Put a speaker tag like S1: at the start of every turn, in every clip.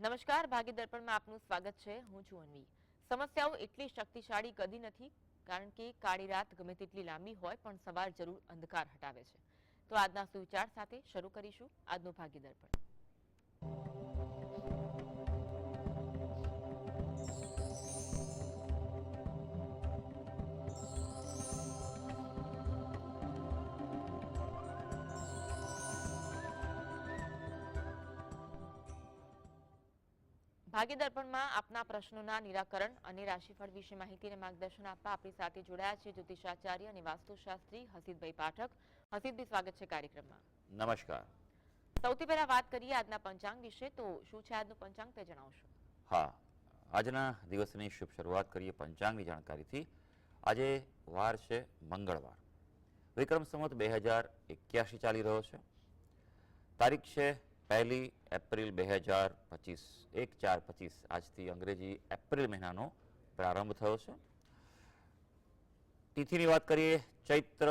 S1: નમસ્કાર, ભાગ્ય દર્પણમાં આપનું સ્વાગત છે. હું છું અન્વી. સમસ્યાઓ એટલી શક્તિશાળી કદી નથી, કારણ કે કાળી રાત ગમે તેટલી લાંબી હોય પણ સવાર જરૂર અંધકાર હટાવે છે. તો આજના સુવિચાર સાથે શરૂ કરીશું આજનું ભાગ્ય દર્પણ. ભાગ્ય દર્પણમાં આપના પ્રશ્નોના નિરાકરણ અને રાશિફળ વિશે માહિતી અને માર્ગદર્શન આપવા આપણી સાથે જોડાયા છે જ્યોતિષાચાર્ય અને વાસ્તુશાસ્ત્રી હસીદભાઈ પાઠક. હસીદભાઈ, સ્વાગત છે કાર્યક્રમમાં.
S2: નમસ્કાર.
S1: સૌથી પહેલા વાત કરીએ આજના પંચાંગ વિશે. તો શું છે આજનું પંચાંગ, તે જણાવશો?
S2: હા, આજના દિવસની શુભ શરૂઆત કરીએ પંચાંગની જાણકારીથી. આજે વાર છે મંગળવાર. વિક્રમ સંવત 2081 ચાલી રહ્યો છે. તારીખ છે 1 એપ્રિલ 2025, 1/4/25. આજથી અંગ્રેજી એપ્રિલ મહિનાનો પ્રારંભ થયો છે. તિથિની વાત કરીએ, ચૈત્ર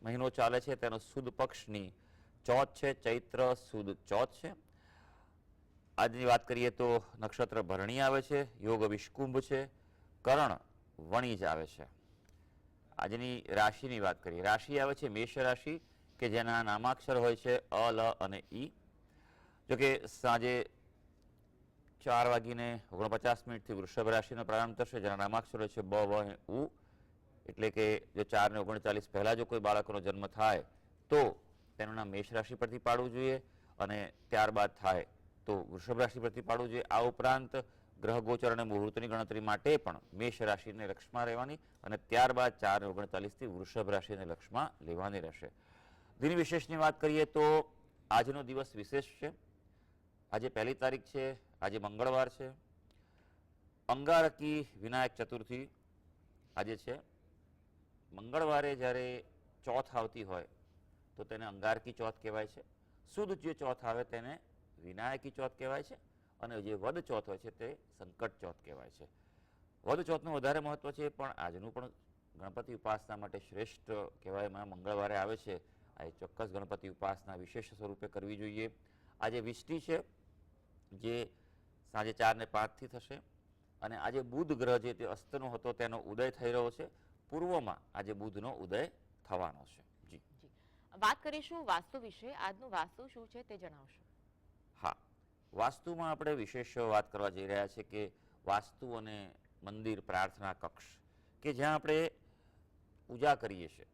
S2: મહિનો ચાલે છે, તેનો સુદ પક્ષની ચોથ છે. ચૈત્ર સુદ ચોથ છે. આજની વાત કરીએ તો નક્ષત્ર ભરણી આવે છે, યોગ વિષ્કુંભ છે, કરણ વણિજ આવે છે. આજની રાશિની વાત કરીએ, રાશિ આવે છે મેષ રાશિ, કે જેના નામાક્ષર હોય છે અ, લ અને ઈ. જોકે સાંજે 4:49 વૃષભ રાશિનો પ્રારંભ થશે, જેના નામાક્ષર હોય છે બ, વ અને ઉ. એટલે કે જો 4:39 પહેલા જો કોઈ બાળકનો જન્મ થાય તો તેનું નામ મેષ રાશિ પરથી પાડવું જોઈએ, અને ત્યારબાદ થાય તો વૃષભ રાશિ પરથી પાડવું જોઈએ. આ ઉપરાંત ગ્રહ ગોચર અને મુહૂર્તની ગણતરી માટે પણ મેષ રાશિને લક્ષમાં રહેવાની, અને ત્યારબાદ 4:39 વૃષભ રાશિને લક્ષમાં લેવાની રહેશે. દિન વિશેષની વાત કરીએ તો આજનો દિવસ વિશેષ છે. આજે 1 તારીખ છે, આજે મંગળવાર છે. અંગારકી વિનાયક ચતુર્થી આજે છે. મંગળવારે જ્યારે ચોથ આવતી હોય તો તેને અંગારકી ચોથ કહેવાય છે. સુદ જે ચોથ આવે તેને વિનાયકી ચોથ કહેવાય છે, અને જે વદ ચોથ હોય છે તે સંકટ ચોથ કહેવાય છે. વદ ચોથનું વધારે મહત્વ છે, પણ આજનું પણ ગણપતિ ઉપાસના માટે શ્રેષ્ઠ કહેવાયમાં મંગળવારે આવે છે. આ ચોક્કસ ગણપતિ ઉપાસના વિશેષ સ્વરૂપે કરવી જોઈએ. આજે વિષ્ટિ છે, જે સાંજે 4:05 થશે, અને આજે બુધ ગ્રહ જે તે અસ્તનો હતો તેનો ઉદય થઈ રહ્યો છે. પૂર્વમાં આજે બુધનો ઉદય થવાનો છે. જી
S1: વાત કરીશું વાસ્તુ વિશે. આજનું વાસ્તુ શું છે તે જણાવશો?
S2: હા, વાસ્તુમાં આપણે વિશેષ વાત કરવા જઈ રહ્યા છીએ કે વાસ્તુ અને મંદિર પ્રાર્થના કક્ષ, કે જ્યાં આપણે પૂજા કરીએ છીએ,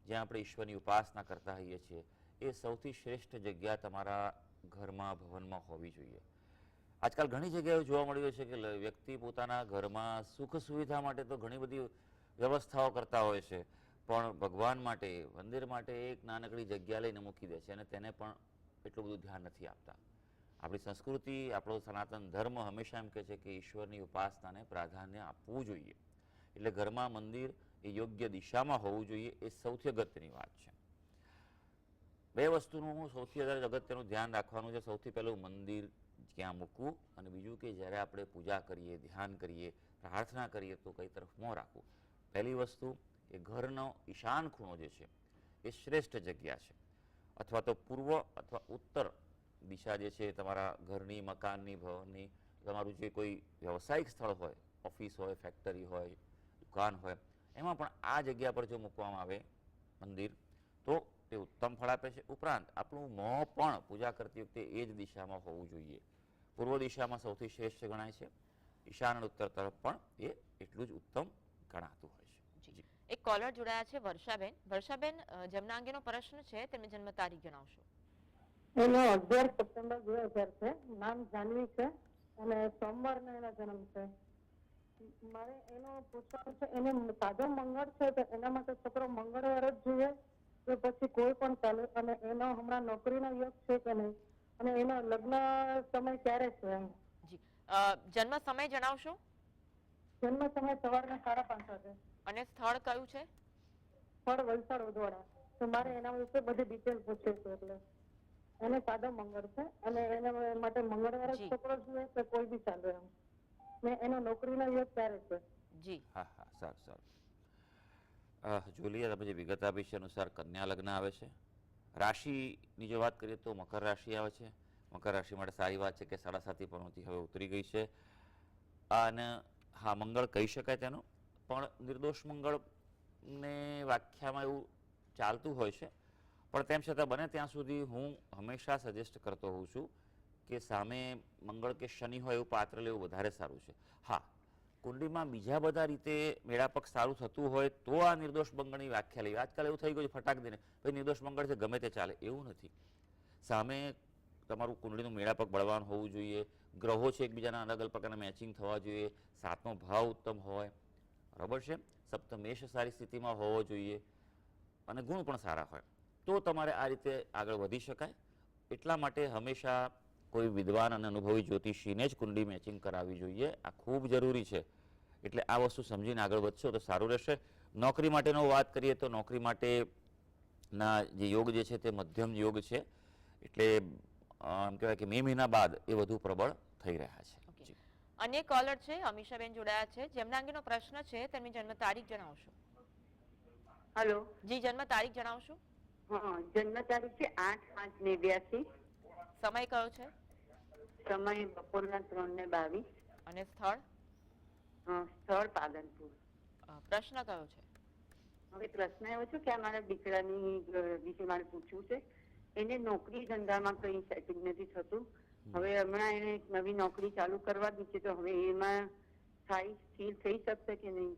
S2: જ્યાં આપણે ઈશ્વરની ઉપાસના કરતા હોઈએ છીએ, એ સૌથી શ્રેષ્ઠ જગ્યા તમારા ઘરમાં, ભવનમાં હોવી જોઈએ. આજકાલ ઘણી જગ્યાએ જોવા મળી રહ્યું છે કે વ્યક્તિ પોતાના ઘરમાં સુખ સુવિધા માટે તો ઘણી બધી વ્યવસ્થાઓ કરતા હોય છે, પણ ભગવાન માટે, મંદિર માટે એક નાનકડી જગ્યા લઈને મૂકી દે છે, અને તેને પણ એટલું બધું ધ્યાન નથી આપતા. આપણી સંસ્કૃતિ, આપણો સનાતન ધર્મ હંમેશા એમ કહે છે કે ઈશ્વરની ઉપાસનાને પ્રાધાન્ય આપવું જોઈએ. એટલે ઘરમાં મંદિર એ યોગ્ય દિશામાં હોવું જોઈએ, એ સૌથી અગત્યની વાત છે. બે વસ્તુનું સૌથી વધારે અગત્યનું ધ્યાન રાખવાનું છે. સૌથી પહેલું મંદિર ક્યાં મૂકવું, અને બીજું કે જ્યારે આપણે પૂજા કરીએ, ધ્યાન કરીએ, પ્રાર્થના કરીએ તો કઈ તરફ મોં રાખવું. પહેલી વસ્તુ એ ઘરનો ઈશાન ખૂણો જે છે એ શ્રેષ્ઠ જગ્યા છે. અથવા તો પૂર્વ અથવા ઉત્તર દિશા જે છે તમારા ઘરની, મકાનની, ભવનની, તમારું જે કોઈ વ્યવસાયિક સ્થળ હોય, ઓફિસ હોય, ફેક્ટરી હોય, દુકાન હોય, એમાં પણ આ જગ્યા પર જો મૂકવામાં આવે મંદિર તો તે ઉત્તમ ફળ આપે છે. ઉપરાંત આપણું મોં પણ પૂજા કરતી વખતે એ જ દિશામાં હોવું જોઈએ. પૂર્વ દિશામાં સૌથી શ્રેષ્ઠ ગણાય છે, ઈશાન અને ઉત્તર તરફ પણ એ એટલું જ ઉત્તમ ગણાતું હોય છે.
S1: એક કોલર જોડાયા છે, વર્ષાબેન. વર્ષાબેન, જમના અંગેનો પ્રશ્ન છે, તેમની જન્મ તારીખ જણાવશો?
S3: એનો 11 સપ્ટેમ્બર 2000 છે. નામ જાનવી છે, અને સોમવારનો એનો જન્મ છે. મારે એનો પૂછવાનું છે, એને સાદો મંગળ છે તો એના માટે છોકરો મંગળવાર જ જોઈએ કે પછી કોઈ પણ ચાલે, અને એનો હમણાં નોકરીનો યોગ છે કે નહીં, અને એનો લગ્ન સમય ક્યારે છે એમ?
S1: જી, જન્મ સમય જણાવશો?
S3: જન્મ સમય સવારના 5:30 વાગે.
S1: અને સ્થળ કયું છે?
S3: સ્થળ વલસાડ ઉદવાડા. તો મારે એના વિશે બધી ડિટેલ પૂછે છે. એટલે એને સાદો મંગળ છે, અને એના માટે મંગળવાર જ છોકરો જોઈએ કે કોઈ બી ચાલે એમ, ને એનો નોકરીનો યોગ ક્યારે છે?
S1: જી
S2: હા હા, સારું સારું. જોઈ તમે જે વિગત આપી છે અનુસાર કન્યા લગ્ન આવે છે. રાશિની જો વાત કરીએ તો મકર રાશિ આવે છે. મકર રાશિ માટે સારી વાત છે કે 7.5 પનોતી હવે ઉતરી ગઈ છે. અને હા, મંગળ કહી શકાય તેનું, પણ નિર્દોષ મંગળને વ્યાખ્યામાં એવું ચાલતું હોય છે. પણ તેમ છતાં બને ત્યાં સુધી હું હંમેશા સજેસ્ટ કરતો હોઉં છું કે સામે મંગળ કે શનિ હોય એવું પાત્ર લેવું વધારે સારું છે. હા, કુંડલીમાં બીજા બધા રીતે મેળાપક સારું થતું હોય તો આ નિર્દોષ મંગળની વ્યાખ્યા લેવી. આજકાલ એવું થઈ ગયું છે ફટાક દઈને ભાઈ નિર્દોષ મંગળ છે ગમે તે ચાલે, એવું નથી. સામે તમારું કુંડળીનું મેળાપક બળવાન હોવું જોઈએ, ગ્રહો છે એકબીજાના અલગ અલગ પ્રકારના મેચિંગ થવા જોઈએ, 7મો ભાવ ઉત્તમ હોય, બરાબર છે, સપ્તમેશ સારી સ્થિતિમાં હોવો જોઈએ અને ગુણ પણ સારા હોય, તો તમારે આ રીતે આગળ વધી શકાય. એટલા માટે હંમેશા કોઈ વિદ્વાન અને અનુભવી જ્યોતિષીને જ કુંડલી મેચિંગ કરાવવી જોઈએ. આ ખૂબ જરૂરી છે. એટલે આ વસ્તુ સમજીને આગળ વધશો તો સારું રહેશે. નોકરી માટેનો વાત કરીએ તો નોકરી માટેના જે યોગ જે છે તે મધ્યમ યોગ છે. એટલે એમ કહેવાય કે મે મહિના બાદ એ વધુ પ્રબળ થઈ રહ્યા છે.
S1: ઓકે. અન્ય કોલર છે અમીષાબેન જોડાયા છે, જેમના અંગેનો પ્રશ્ન છે તેમની જન્મ તારીખ જણાવશો?
S4: હેલો.
S1: જી, જન્મ તારીખ જણાવશો?
S4: હા, જન્મ તારીખ છે 8/5/82.
S1: સમય કયો છે?
S4: સમય બપોરના 3:22.
S1: અને સ્થળ?
S4: સ્થળ પાલનપુર.
S1: પ્રશ્ન કયો છે?
S4: હવે પ્રશ્ન એવો છે કે આ મારા દીકરાની વિશે મારે પૂછવું છે. એને નોકરી ધંધામાં કઈ સેટિંગ નથી થતું. હવે હમણાં એને એક નવી નોકરી ચાલુ કરવાની છે, તો હવે એમાં સ્થાયી સ્થિર થઈ શકશે કે નહીં?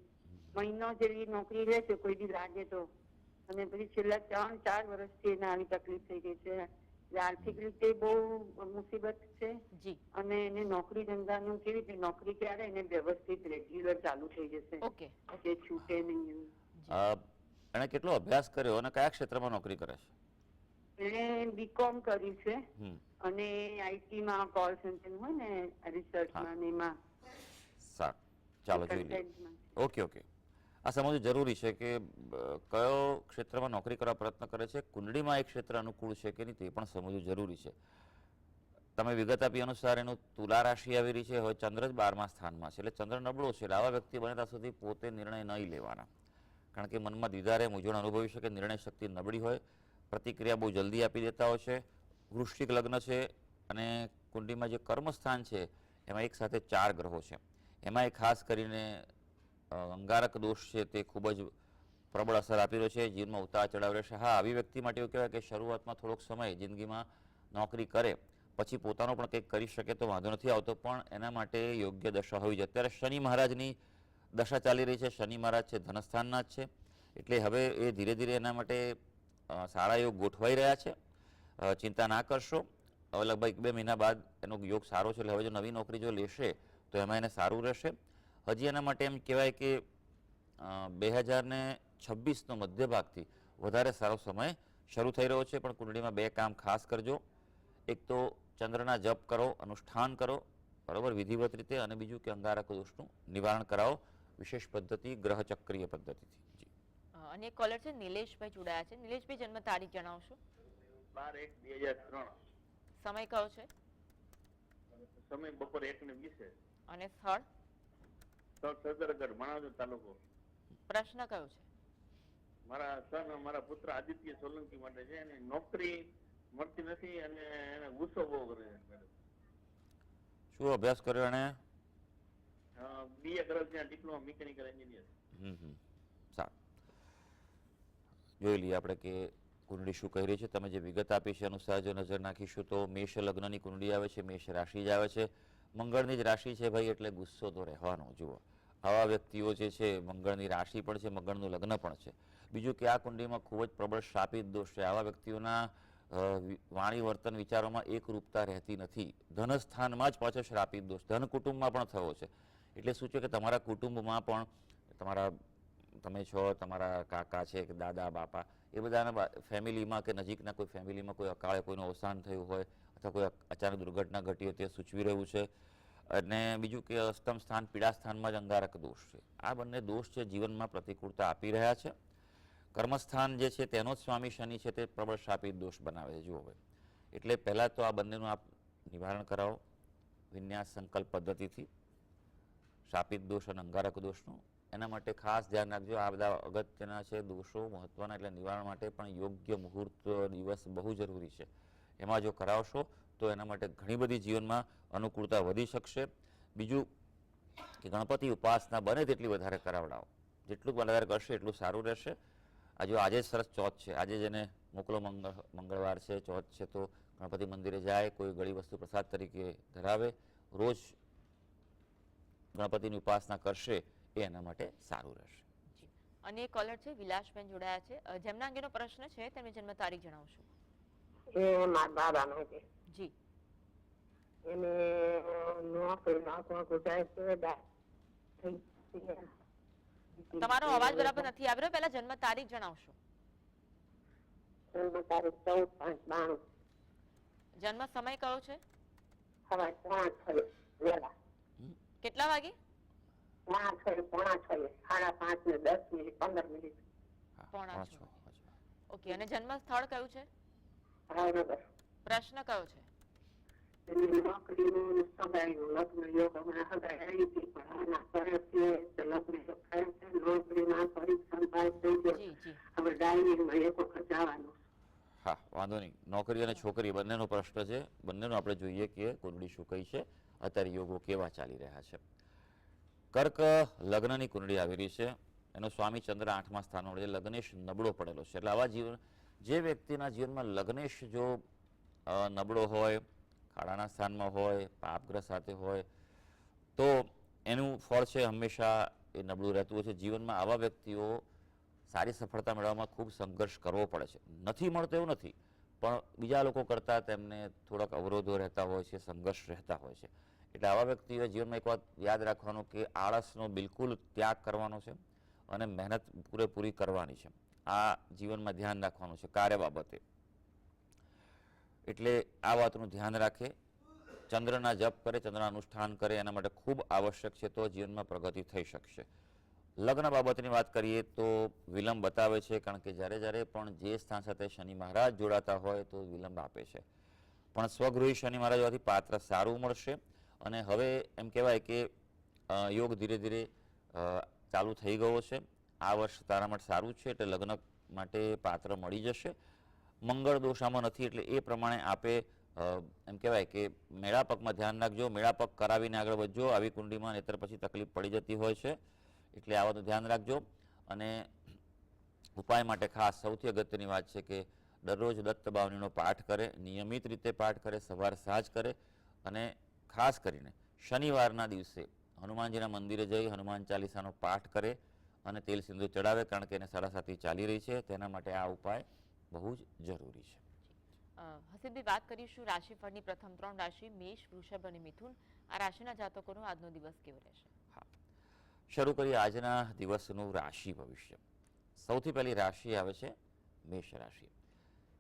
S4: મહિનો જેવી નોકરી રહેશે કોઈ દી લાગે તો, અને પછી છેલ્લા 3-4 વર્ષથી એને આવી તકલીફ થઈ ગઈ છે. આર્થિક રીતે બહુ મુસીબત છે.
S1: જી.
S4: અને એને નોકરી ધંધાનું કેવી રીતે, નોકરી ક્યારે એને વ્યવસ્થિત રેગ્યુલર ચાલુ થઈ જશે
S1: ઓકે.
S4: કે છૂટે નહીં?
S2: એણે કેટલો અભ્યાસ કર્યો અને કયા ક્ષેત્રમાં નોકરી કરે છે?
S4: એને બીકોમ કર્યું છે અને આઈટીમાં કોલ સેન્ટર હોય ને રિસર્ચમાં ને એમાં.
S2: સારું, ચાલો જોઈ લઈએ. ઓકે. આ સમજવું જરૂરી છે કે કયો ક્ષેત્રમાં નોકરી કરવા પ્રયત્ન કરે છે, કુંડળીમાં એક ક્ષેત્ર અનુકૂળ છે કે નહીં તે પણ સમજવું જરૂરી છે. તમે વિગત આપી અનુસાર એનું તુલા રાશિ આવી રહી છે, હવે ચંદ્ર જ 12મા સ્થાનમાં છે, એટલે ચંદ્ર નબળો છે. એટલે આવા વ્યક્તિ બને ત્યાં સુધી પોતે નિર્ણય નહીં લેવાના, કારણ કે મનમાં દ્વિધારે મૂંઝવણ અનુભવી શકે, નિર્ણય શક્તિ નબળી હોય, પ્રતિક્રિયા બહુ જલ્દી આપી દેતા હોય છે. વૃશ્ચિક લગ્ન છે અને કુંડલીમાં જે કર્મસ્થાન છે એમાં એક સાથે 4 ગ્રહો છે. એમાં ખાસ કરીને અંગારક દોષ છે તે ખૂબ જ પ્રબળ અસર આપી રહ્યો છે. જીવનમાં ઉતાર ચઢાવ રહેશે. હા, આવી વ્યક્તિ માટે એવું કહેવાય કે શરૂઆતમાં થોડોક સમય જિંદગીમાં નોકરી કરે, પછી પોતાનો પણ કંઈક કરી શકે તો વાંધો નથી આવતો, પણ એના માટે યોગ્ય દશા હોવી જોઈએ. અત્યારે શનિ મહારાજની દશા ચાલી રહી છે. શનિ મહારાજ છે ધનસ્થાનના જ છે, એટલે હવે એ ધીરે ધીરે એના માટે સારા યોગ ગોઠવાઈ રહ્યા છે. ચિંતા ના કરશો. હવે લગભગ 1-2 મહિના બાદ એનો યોગ સારો છે, એટલે હવે જો નવી નોકરી જો લેશે તો એમાં એને સારું રહેશે. હજી એના માટે એમ કહેવાય કે 2026નો મધ્ય ભાગથી વધારે સારો સમય શરૂ થઈ રહ્યો છે. પણ કુંડળીમાં 2 કામ ખાસ કરજો. એક તો ચંદ્રના જપ કરો, અનુષ્ઠાન કરો, બરાબર, વિધિવત રીતે, અને બીજું કે અંગારક દોષનું નિવારણ કરાવો વિશેષ પદ્ધતિ, ગ્રહ ચક્રીય પદ્ધતિથી. જી.
S1: અન્ય કોલર છે નિલેશભાઈ જોડાયા છે. નિલેશભાઈ, જન્મ તારીખ જણાવશો?
S5: 12/1/2003.
S1: સમય કયો છે?
S5: સમય બપોરે 1:20.
S1: અને સ્થળ?
S5: સરદારગઢ, માણાવદર તાલુકો.
S1: પ્રશ્ન કયો છે?
S5: મારા પુત્ર આદિત્ય સોલંકી માટે છે, એને નોકરી મળતી નથી અને એને ગુસ્સો બહુ કરે છે.
S2: શું અભ્યાસ કર્યો એને?
S5: BA કરે છે, ડિપ્લોમા મિકેનિકલ એન્જિનિયર.
S2: સારું, જોઈ લઈએ આપણે કે કુંડળી શું કહી રહી છે. તમે જે વિગત આપી છે અનુસાર જો નજર નાખીશું તો મેષ લગ્નની કુંડળી આવે છે, મેષ રાશિ જ આવે છે, મંગળની જ રાશિ છે ભાઈ, એટલે ગુસ્સો તો રહેવાનો. જુઓ, આવા વ્યક્તિઓ જે છે, મંગળની રાશિ પણ છે, મંગળનું લગ્ન પણ છે. બીજું કે આ કુંડળીમાં ખૂબ જ પ્રબળ શાપિત દોષ છે. આવા વ્યક્તિઓના વાણી વર્તન વિચારોમાં એકરૂપતા રહેતી નથી. ધનસ્થાનમાં જ પાછો શ્રાપિત દોષ ધન કુટુંબમાં પણ થયો છે. એટલે શું છે કે તમારા કુટુંબમાં પણ તમે છો, તમારા કાકા છે કે દાદા બાપા, એ બધાના ફેમિલીમાં કે નજીકના કોઈ ફેમિલીમાં કોઈ અકાળે કોઈનું અવસાન થયું હોય અથવા કોઈ અચાનક દુર્ઘટના ઘટી હોય તે સૂચવી રહ્યું છે. અને બીજું કે અષ્ટમ સ્થાન પીડા સ્થાનમાં જ અંગારક દોષ છે. આ બંને દોષ છે જીવનમાં પ્રતિકૂળતા આપી રહ્યા છે. કર્મસ્થાન જે છે તેનો જ સ્વામી શનિ છે તે પ્રબળ શાપિત દોષ બનાવે છે. જુઓ ભાઈ, એટલે પહેલાં તો આ બંનેનું આપ નિવારણ કરાવો વિન્યાસ સંકલ્પ પદ્ધતિથી, શાપિત દોષ અને અંગારક દોષનું. એના માટે ખાસ ધ્યાન રાખજો. આ બધા અગત્યના છે દોષો, મહત્વના, એટલે નિવારણ માટે પણ યોગ્ય મુહૂર્ત દિવસ બહુ જરૂરી છે. એમાં જો કરાવશો તો એના માટે ઘણી બધી જીવનમાં અનુકૂળતા વધી શકશે. બીજું કે ગણપતિ ઉપાસના બને તેટલી વધારે કરાવડાવો, જેટલું વધારે કરશે એટલું સારું રહેશે. આજે સરસ ચોથ છે, આજે જેને મોકલો મંગળવાર છે, ચોથ છે, તો ગણપતિ મંદિરે જાય, કોઈ ગળી વસ્તુ પ્રસાદ તરીકે ધરાવે, રોજ ગણપતિની ઉપાસના કરશે એ એના માટે સારું રહેશે.
S1: અને કોલર છે વિલાસબેન જોડાયા છે, જેમના અંગેનો પ્રશ્ન છે તેમની જન્મ તારીખ જણાવશો?
S6: એ મારા બાબાનો છે.
S1: જી.
S6: એને નોકરી ગુજરાત
S1: તમારો અવાજ બરાબર નથી આવી રહ્યો, પહેલા જન્મ તારીખ જણાવશો?
S6: જન્મ તારીખ 14/5/92.
S1: જન્મ સમય કયો છે?
S6: સવારે 5:30 વેલા.
S1: કેટલા વાગે?
S6: 5:30, 5:30, 5:30 ને 10 મિનિટ 15 મિનિટ.
S1: 5:30. ઓકે. અને જન્મ સ્થળ કયું છે?
S6: ભાવનગર.
S1: પ્રશ્ન કયો છે?
S6: નોકરીનું સગાઈનું લગ્ન યોગ હમણાં સગાઈ આવી હતી, પણ આના કરે છે તો લગ્ન યોગ થાય છે. નોકરીમાં પરીક્ષા પાસ થઈ ગયો,
S1: જી જી.
S6: હવે ડાયરીમાં એક વખત જવાનું.
S2: હા, વાંધો નહીં. નોકરી અને છોકરી બંનેનો પ્રશ્ન છે, બંનેનો આપણે જોઈએ કે કુંડળી શું કઈ છે, અત્યારે યોગો કેવા ચાલી રહ્યા છે. કર્ક લગ્નની કુંડળી આવી રહી છે, એનો સ્વામી ચંદ્ર 8મા સ્થાનમાં છે, લગ્નેશ નબળો પડેલો છે. એટલે આવા જીવન જે વ્યક્તિના જીવનમાં લગ્નેશ જો નબળો હોય, ખાડાના સ્થાનમાં હોય, પાપગ્રહ સાથે હોય, તો એનું ફળ છે હંમેશા એ નબળું રહેતું હોય છે. જીવનમાં આવા વ્યક્તિઓ સારી સફળતા મેળવવામાં ખૂબ સંઘર્ષ કરવો પડે છે. નથી મળતો એવું નથી, પણ બીજા લોકો કરતાં તેમને થોડાક અવરોધો રહેતા હોય છે, સંઘર્ષ રહેતા હોય છે. એટલે આવા વ્યક્તિઓએ જીવનમાં એક વાત યાદ રાખવાનું કે આળસનો બિલકુલ ત્યાગ કરવાનો છે અને મહેનત પૂરેપૂરી કરવાની છે. આ જીવનમાં ધ્યાન રાખવાનું છે કાર્ય બાબતે. એટલે આ વાતનું ધ્યાન રાખે, ચંદ્રના જપ કરે, ચંદ્રના અનુષ્ઠાન કરે, એના માટે ખૂબ આવશ્યક છે, તો જીવનમાં પ્રગતિ થઈ શકશે. લગ્ન બાબતની વાત કરીએ તો વિલંબ બતાવે છે, કારણ કે જ્યારે પણ જે સ્થાન સાથે શનિ મહારાજ જોડાતા હોય તો વિલંબ આપે છે. પણ સ્વગૃહી શનિ મહારાજ હોવાથી પાત્ર સારું મળશે. અને હવે એમ કહેવાય કે યોગ ધીરે ધીરે ચાલુ થઈ ગયો છે. આ વર્ષ તારા માટે સારું છે, એટલે લગ્ન માટે પાત્ર મળી જશે. મંગળ દોષ આમાં નથી, એટલે એ પ્રમાણે આપે એમ કહેવાય કે મેળાપકમાં ધ્યાન રાખજો, મેળાપક કરાવીને આગળ વધજો. આવી કુંડીમાં નહીતર પછી તકલીફ પડી જતી હોય છે, એટલે આ વાતનું ધ્યાન રાખજો. અને ઉપાય માટે ખાસ સૌથી અગત્યની વાત છે કે દરરોજ દત્ત બાવનીનો પાઠ કરે, નિયમિત રીતે પાઠ કરે, સવાર સાંજ કરે. અને ખાસ કરીને શનિવારના દિવસે હનુમાનજીના મંદિરે જઈ હનુમાન ચાલીસાનો પાઠ કરે અને તેલ સિંદૂર ચડાવે, કારણ કે એને સાડાસાતી ચાલી રહી છે. તેના માટે આ ઉપાય બહુ જ જરૂરી છે.
S1: હસીબભાઈ, વાત કરીશું રાશિફળની. પ્રથમ 3 રાશિ મેષ, વૃષભ અને મિથુન. આ રાશિના જાતકોનો આજનો દિવસ કેવો રહેશે?
S2: હા, શરૂ કરીએ આજના દિવસનું રાશિ ભવિષ્ય. સૌથી પહેલી રાશિ આવે છે મેષ રાશિ,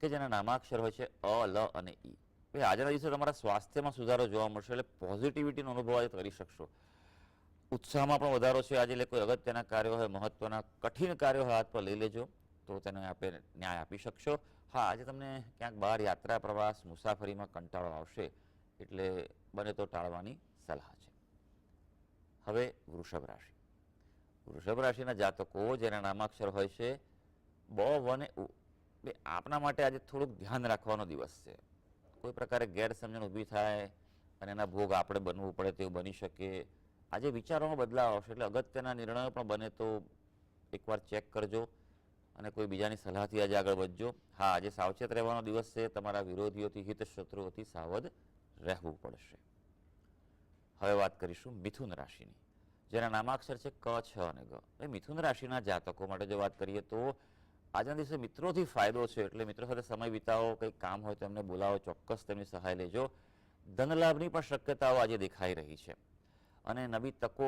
S2: કે જેના નામાક્ષર હોય છે અ, લ અને ઈ. આજના દિવસે તમારા સ્વાસ્થ્યમાં સુધારો જોવા મળશે, એટલે પોઝિટિવિટીનો અનુભવ આજે કરી શકશો. ઉત્સાહમાં પણ વધારો છે આજે. એટલે કોઈ અગત્યના કાર્યો હોય, મહત્વના કઠિન કાર્યો હાથ પર લઈ લેજો તો તેને આપણે ન્યાય આપી શકશો. હા, આજે તમને ક્યાંક બહાર યાત્રા, પ્રવાસ, મુસાફરીમાં કંટાળો આવશે, એટલે બને તો ટાળવાની સલાહ છે. હવે વૃષભ રાશિ. વૃષભ રાશિના જાતકો જેના નામાક્ષર હોય છે બ, વ અને ઉ, આપના માટે આજે થોડુંક ધ્યાન રાખવાનો દિવસ છે. કોઈ પ્રકારે ગેરસમજણ ઊભી થાય અને એના ભોગ આપણે બનવું પડે તેવું બની શકે. આજે વિચારોમાં બદલાવ આવશે, એટલે અગત્યના નિર્ણયો પણ બને તો એકવાર ચેક કરજો અને કોઈ બીજાની સલાહથી આજે આગળ વધજો. હા, આજે સાવચેત રહેવાનો દિવસ છે. તમારા વિરોધીઓથી, હિત શત્રુઓથી સાવધ રહેવું પડશે. હવે વાત કરીશું મિથુન રાશિની, જેના નામાક્ષર છે ક, છ અને ગ. મિથુન રાશિના જાતકો માટે જો વાત કરીએ તો આજના દિવસે મિત્રોથી ફાયદો છે, એટલે મિત્રો સાથે સમય વિતાવો, કંઈક કામ હોય તો એમને બોલાવો, ચોક્કસ તેમની સહાય લેજો. ધનલાભની પણ શક્યતાઓ આજે દેખાઈ રહી છે અને નવી તકો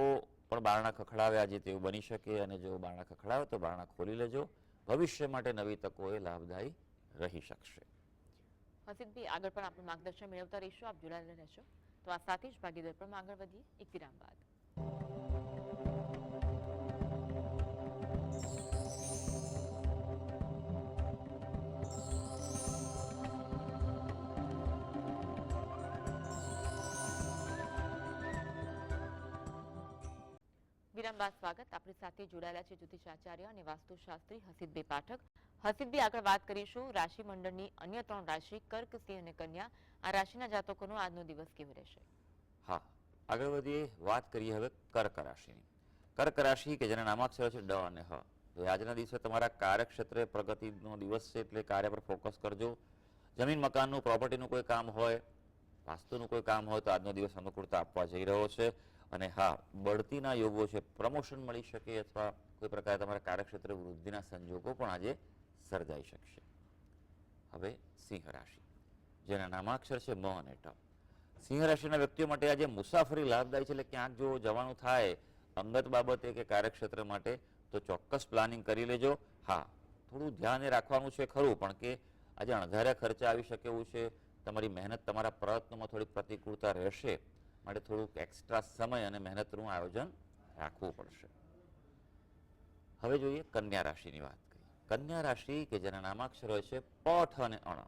S2: પણ બારણા ખખડાવે આજે તેવું બની શકે. અને જો બારણા ખખડાવે તો બારણા ખોલી લેજો. ભવિષ્ય માટે નવી તકો એ લાભદાયી રહી શકશે.
S1: હસીબભાઈ, આગળ પણ આપણું માર્ગદર્શન મેળવતા રહીશું, આપ જોડાયેલા રહેશો. તો આ સાથે જ ભાગીદાર પણ આગળ વધીએ એક વિરામ બાદ. વિરામ બાદ સ્વાગત. આપણી સાથે જોડાયેલા છે જ્યોતિષાચાર્ય અને વાસ્તુશાસ્ત્રી હસીબભાઈ પાઠક. હસીબી આગળ વાત કરીશું રાશિ મંડળની અન્ય 3 રાશિ કર્ક, સિંહ અને કન્યા. આ રાશિના જાતકોનો આજનો દિવસ કેવો રહેશે?
S2: હા, આગળ વધીએ, વાત કરીએ હવે કર્ક રાશિની. કર્ક રાશિ કે જેના નામાક્ષરો છે ડ અને હ. તો આજના દિવસે તમારા કાર્યક્ષેત્રે પ્રગતિનો દિવસ છે, એટલે કાર્ય પર ફોકસ કરજો. જમીન મકાનનું, પ્રોપર્ટીનું કોઈ કામ હોય, વાસ્તુનું કોઈ કામ હોય તો આજનો દિવસ અનુકૂળતા આપવા જઈ રહ્યો છે. અને હા, બઢતીના યોગો છે, પ્રમોશન મળી શકે અથવા કોઈ પ્રકારે તમારા કાર્યક્ષેત્રે વૃદ્ધિના સંજોગો પણ આજે સર્જાઈ શકશે. હવે સિંહ રાશિ, જેના નામાક્ષર છે મ અને ટ. સિંહ રાશિના વ્યક્તિઓ માટે આજે મુસાફરી લાભદાયી છે, એટલે ક્યાંક જો જવાનું થાય અંગત બાબતે કે કાર્યક્ષેત્ર માટે તો ચોક્કસ પ્લાનિંગ કરી લેજો. હા, થોડું ધ્યાન એ રાખવાનું છે ખરું, પણ કે આજે અણધાર્યા ખર્ચા આવી શકે એવું છે. તમારી મહેનત, તમારા પ્રયત્નોમાં થોડીક પ્રતિકૂળતા રહેશે, માટે થોડુંક એક્સ્ટ્રા સમય અને મહેનતનું આયોજન રાખવું પડશે. હવે જોઈએ કન્યા રાશિની વાત કરીએ. કન્યા રાશિ કે જેના નામાક્ષર હોય છે પ, ઠ અને અણ.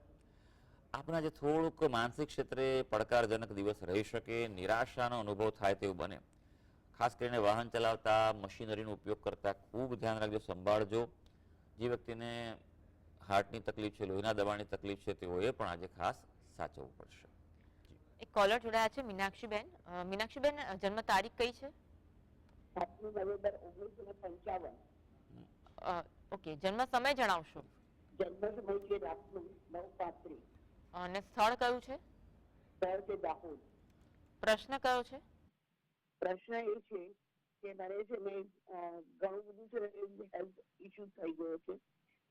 S2: આપણા જે થોડુંક માનસિક ક્ષેત્રે પડકારજનક દિવસ રહી શકે, નિરાશાનો અનુભવ થાય તેવું બને. ખાસ કરીને વાહન ચલાવતા, મશીનરીનો ઉપયોગ કરતા ખૂબ ધ્યાન રાખજો, સંભાળજો. જે વ્યક્તિને હાર્ટની તકલીફ છે, લોહીના દબાણની તકલીફ છે, તેઓએ પણ આજે ખાસ સાચવવું પડશે.
S1: એક કોલર જોડાયા છે મીનાક્ષીબેન. મીનાક્ષીબેન, જન્મ તારીખ કઈ છે?
S6: 7 નવેમ્બર 1955.
S1: ઓકે, જન્મ સમય જણાવશો
S6: જન્મ સમય છે રાતનું 9:35.
S1: અને સ્થળ કયું છે?
S6: સ્થળ છે દાહોદ.
S1: પ્રશ્ન કયો છે?
S6: પ્રશ્ન એ છે કે મારે છે ને ઘણું બધું છે હેલ્થ ઇસ્યુ થઈ ગયો છે.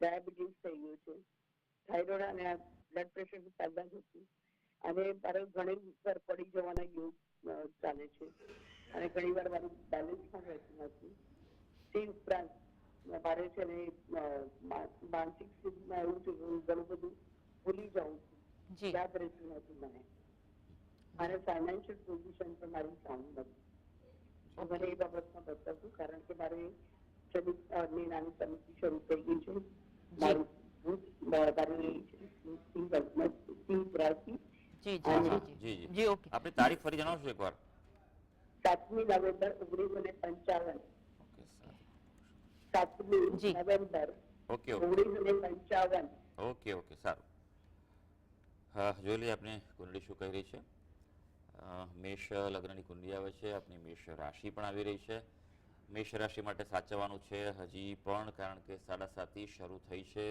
S6: ડાયાબિટીસ થઈ ગયું છે, થાઇરોઇડ અને બ્લડ પ્રેશર પહેલા જ હતું, અને મારે ઘણી વાર પડી જવાના યોગ ચાલે છે, અને ઘણી વાર મારું બેલેન્સ પણ રહેતું નથી. તે ઉપરાંત મારે છે ને માનસિક સ્થિતિમાં એવું છે કે હું ઘણું બધું ભૂલી જાઉં છું,
S1: જી
S6: યાદ રહેતું નથી મને, અને ફાઇનાન્શિયલ પોઝિશન પણ મારી સાઉન્ડ નથી. મને એ બાબતમાં બતાવશું, કારણ કે મારે ની નાની સમિતિ શરૂ થઈ ગઈ છે. મારું મારી સિંહ રાશિ.
S1: જી
S2: હા,
S1: જી
S2: હા,
S1: જી
S2: જી જી.
S1: જી ઓકે.
S2: આપની તારીખ ફરી જણાવશો એકવાર?
S6: 7 નવેમ્બર 1955.
S1: જી.
S6: 7 November
S2: okay, okay,
S6: 1955.
S2: Okay, okay, સારું. હા, જોઈ લઈએ આપની કુંડળી શું કહી રહી છે. મેષ લગ્નની કુંડળી આવે છે, આપની મેષ રાશિ પણ આવી રહી છે. મેષ રાશિ માટે સાચવવાનું છે હજી પણ, કારણ કે 7:30 શરૂ થઈ છે,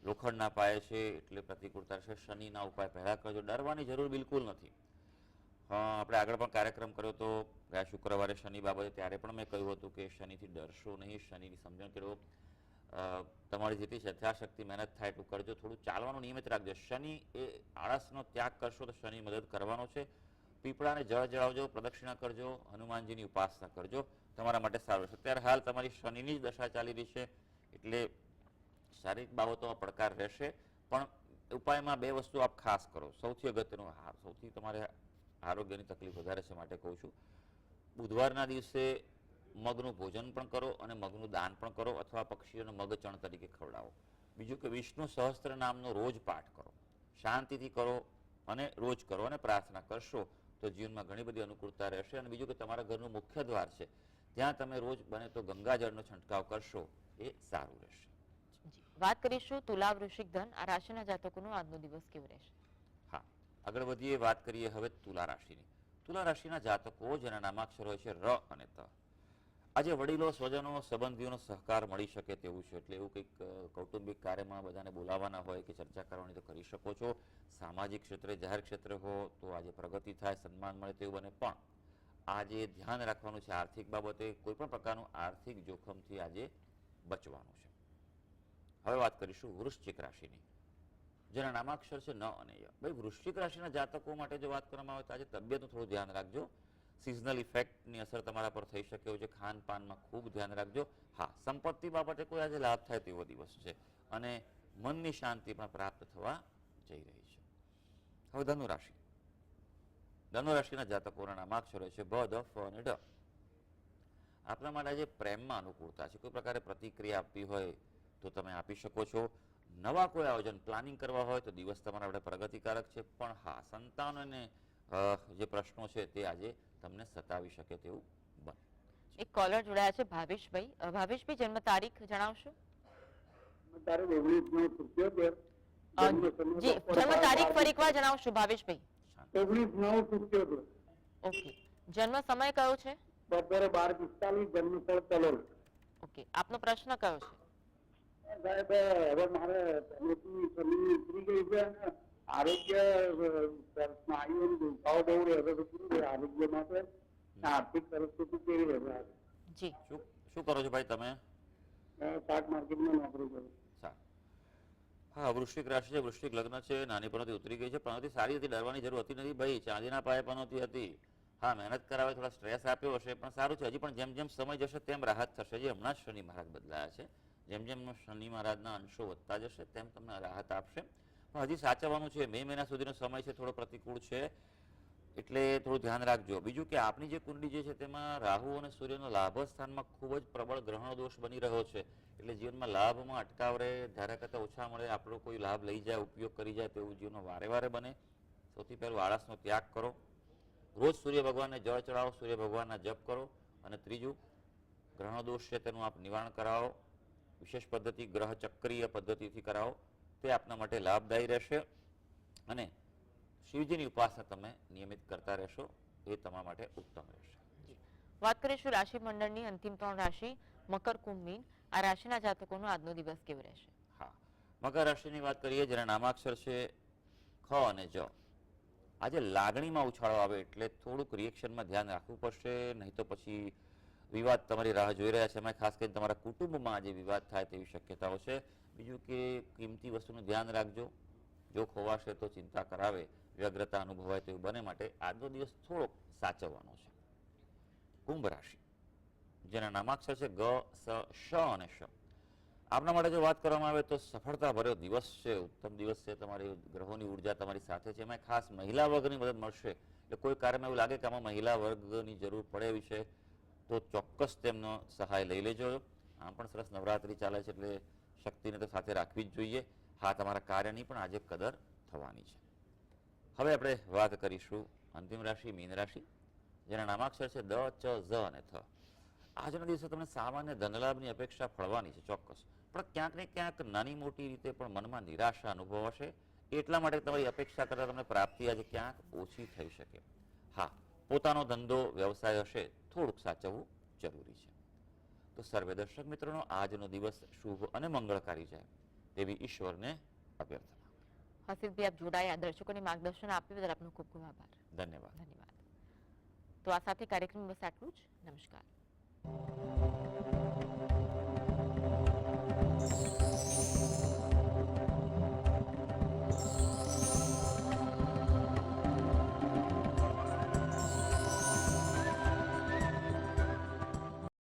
S2: લોખંડના પાયે છે, એટલે પ્રતિકૂળતા છે. શનિના ઉપાય પહેલા કરજો, ડરવાની જરૂર બિલકુલ નથી. આપણે આગળ પણ કાર્યક્રમ કર્યો તો ગયા શુક્રવારે શનિ બાબતે, ત્યારે પણ મેં કહ્યું હતું કે શનિથી ડરશો નહીં, શનિની સમજણ કરો. તમારી જેટલી યથાશક્તિ મહેનત થાય એટલું કરજો. થોડું ચાલવાનું નિયમિત રાખજો. શનિ એ આળસનો ત્યાગ કરશો તો શનિ મદદ કરવાનો છે. પીપળાને જળ ચડાવજો, પ્રદક્ષિણા કરજો, હનુમાનજીની ઉપાસના કરજો, તમારા માટે સારું છે. અત્યારે હાલ તમારી શનિની જ દશા ચાલી રહી છે, એટલે શારીરિક બાબતોમાં પડકાર રહેશે, પણ ઉપાયમાં 2 વસ્તુ આપ ખાસ કરો. સૌથી અગત્યનું, સૌથી તમારે આરોગ્યની તકલીફ વધારે છે માટે કહું છું, બુધવારના દિવસે મગનું ભોજન પણ કરો અને મગનું દાન પણ કરો, અથવા પક્ષીઓને મગચણ તરીકે ખવડાવો. બીજું કે વિષ્ણુ સહસ્ત્ર નામનો રોજ પાઠ કરો, શાંતિથી કરો અને રોજ કરો, અને પ્રાર્થના કરશો તો જીવનમાં ઘણી બધી અનુકૂળતા રહેશે. અને બીજું કે તમારા ઘરનું મુખ્ય દ્વાર છે, ત્યાં તમે રોજ બને તો ગંગાજળનો છંટકાવ કરશો, એ સારું રહેશે.
S1: વાત કરીશું તુલા, વૃશ્ચિક, ધન. આ રાશિના જાતકોનો આજનો દિવસ કેવો રહેશે?
S2: હા, આગળ વધીએ, વાત કરીએ હવે તુલા રાશિની. તુલા રાશિના જાતકો જેના નામાક્ષર હોય છે ર અને ત. આજે વડીલો, સ્વજનો, સંબંધીઓનો સહકાર મળી શકે તેવું છે, એટલે એવું કંઈક કૌટુંબિક કાર્યમાં બધાને બોલાવવાના હોય કે ચર્ચા કરવાની તો કરી શકો છો. સામાજિક ક્ષેત્રે, જાહેર ક્ષેત્રે હો તો આજે પ્રગતિ થાય, સન્માન મળે તેવું બને. પણ આજે ધ્યાન રાખવાનું છે આર્થિક બાબતે, કોઈ પણ પ્રકારનું આર્થિક જોખમથી આજે બચવાનું છે. હવે વાત કરીશું વૃશ્ચિક રાશિની, જેના નામાક્ષર છે ન અને ય. ભાઈ, વૃશ્ચિક રાશિના જાતકો માટે જો વાત કરવામાં આવે તો આજે તબિયતનું થોડું ધ્યાન રાખજો. સિઝનલ ઇફેક્ટની અસર તમારા પર થઈ શકે એવું છે, ખાનપાનમાં ખૂબ ધ્યાન રાખજો. હા, સંપત્તિ બાબતે કોઈ આજે લાભ થાય તેવો દિવસ છે, અને મનની શાંતિ પણ પ્રાપ્ત થવા જઈ રહી છે. હવે ધનુ રાશિ. ધનુ રાશિના જાતકોના નામાક્ષરો છે ભ, ધ, ફ અને ઢ. આપણા માટે આજે પ્રેમમાં અનુકૂળતા છે. કોઈ પ્રકારે પ્રતિક્રિયા આપવી હોય તો તમે આપી શકો છો. નવા કોઈ આયોજન, પ્લાનિંગ કરવા હોય તો દિવસ તમારા માટે પ્રગતિકારક છે. પણ હા, સંતાનોને જે પ્રશ્નો છે તે આજે તમને સતાવી શકે તેવું બને.
S1: એક કોલર જોડાયા છે ભાવેશભાઈ. ભાવેશભાઈ, જન્મ તારીખ જણાવશો?
S5: તારીખ 19/9/77.
S1: જી જન્મ તારીખ ફરી એકવાર જણાવશો ભાવેશભાઈ?
S5: 19/9/77.
S1: ઓકે. જન્મ સમય કયો છે?
S5: બપોરે 12:45. જન્મસ્થળ કલોલ.
S1: ઓકે. આપનો પ્રશ્ન કયો છે?
S5: સાહેબ હવે મારે પહેલેથી શરીર ઉતરી ગઈ છે અને આરોગ્ય સ્નાયુઓનો દુખાવો બહુ રહેતો હતો. શું છે આરોગ્ય માટે? આર્થિક પરિસ્થિતિ કેવી રહેશે?
S1: જી
S2: શું કરો છો ભાઈ તમે?
S5: શાક માર્કેટમાં નોકરી કરું.
S2: હા, વૃશ્ચિક રાશિ છે, વૃશ્ચિક લગ્ન છે, નાની પનોતી ઉતરી ગઈ છે. પનોતી સારી હતી, ડરવાની જરૂર હતી નથી ભાઈ. ચાંદીના પાયે પનોતી હતી. હા, મહેનત કરાવે, થોડા સ્ટ્રેસ આપ્યો હશે, પણ સારું છે. હજી પણ જેમ જેમ સમય જશે તેમ રાહત થશે. જે હમણાં જ શનિ મહારાજ બદલાયા છે, જેમ જેમ શનિ મહારાજના અંશો વધતા જશે તેમ તમને રાહત આપશે. પણ હજી સાચવવાનું છે. મે મહિના સુધીનો સમય છે, થોડો પ્રતિકૂળ છે, એટલે થોડું ધ્યાન રાખજો. બીજું કે આપની જે કુંડળી જે છે તેમાં રાહુ અને સૂર્યનો લાભ સ્થાનમાં ખૂબ જ પ્રબળ ગ્રહણ દોષ બની રહ્યો છે. એટલે જીવનમાં લાભમાં અટકાવ રહે, ધારા કરતાં ઓછા મળે, આપણો કોઈ લાભ લઈ જાય, ઉપયોગ કરી જાય તેવું જીવનમાં વારે વારે બને. સૌથી પહેલું આળસનો ત્યાગ કરો. રોજ સૂર્ય ભગવાનને જળ ચડાવો, સૂર્ય ભગવાનના જપ કરો. અને ત્રીજું, ગ્રહણ દોષ છે તેનું આપ નિવારણ કરાવો. વિશેષ પદ્ધતિ ગ્રહ ચક્રીય પદ્ધતિથી કરાવો, તે આપના માટે લાભદાયી રહેશે. અને શિવજીની ઉપાસના તમે નિયમિત કરતા રહેશો, એ તમારા માટે ઉત્તમ રહેશે.
S1: વાત કરીશું રાશિ મંડળની અંતિમ 3 રાશિ મકર, કુંભ, મીન. આ રાશિના જાતકોનો આજનો દિવસ કેવો રહેશે?
S2: હા, મકર રાશિની વાત કરીએ, જેના નામાક્ષર છે ખ અને જ. આજે લાગણીમાં ઉછાળો આવે એટલે થોડુંક રિએક્શનમાં ધ્યાન રાખવું પડશે, નહીં તો પછી વિવાદ તમારી રાહ જોઈ રહ્યા છે. એમાં ખાસ કરીને તમારા કુટુંબમાં આજે વિવાદ થાય તેવી શક્યતાઓ છે. બીજું કે કિંમતી વસ્તુનું ધ્યાન રાખજો. જો ખોવાશે તો ચિંતા કરાવે, વ્યગ્રતા અનુભવાય તેવું બને, માટે આજનો દિવસ થોડોક સાચવવાનો છે. કુંભ રાશિ, જેના નામાક્ષર છે ગ, સ, શ અને શ. આપના માટે જો વાત કરવામાં આવે તો સફળતા ભર્યો દિવસ છે, ઉત્તમ દિવસ છે. તમારી ગ્રહોની ઉર્જા તમારી સાથે છે. એમાં ખાસ મહિલા વર્ગની મદદ મળશે. એટલે કોઈ કાર્યમાં એવું લાગે કે આમાં મહિલા વર્ગની જરૂર પડે એવી છે તો ચોક્કસ તેમનો સહાય લઈ લેજો. આમ પણ સરસ નવરાત્રી ચાલે છે, એટલે શક્તિને તો સાથે રાખવી જ જોઈએ. હા, તમારા કાર્યની પણ આજે કદર થવાની છે. હવે આપણે વાત કરીશું અંતિમ રાશિ મીન રાશિ, જેના નામાક્ષર છે દ, ચ, ઝ અને થ. આજના દિવસે તમને સામાન્ય ધનલાભની અપેક્ષા ફળવાની છે ચોક્કસ, પણ ક્યાંક ને ક્યાંક નાની મોટી રીતે પણ મનમાં નિરાશા અનુભવાશે. એટલા માટે તમારી અપેક્ષા કરતાં તમને પ્રાપ્તિ આજે ક્યાંક ઓછી થઈ શકે. હા, પોતાનો ધંધો વ્યવસાય હશે, થોડુંક સાચવવું જરૂરી છે. તો સર્વે દર્શક મિત્રોનો આજનો દિવસ શુભ અને મંગળકારી જાય તેવી ઈશ્વરને અભ્યર્થના.
S1: હસીબભાઈ, આપ જોડાયા, દર્શકોને માર્ગદર્શન આપ્યું બદલ આપનો ખૂબ ખૂબ આભાર.
S2: ધન્યવાદ.
S1: ધન્યવાદ. તો આ સાથે કાર્યક્રમ બસ આટલું જ. નમસ્કાર.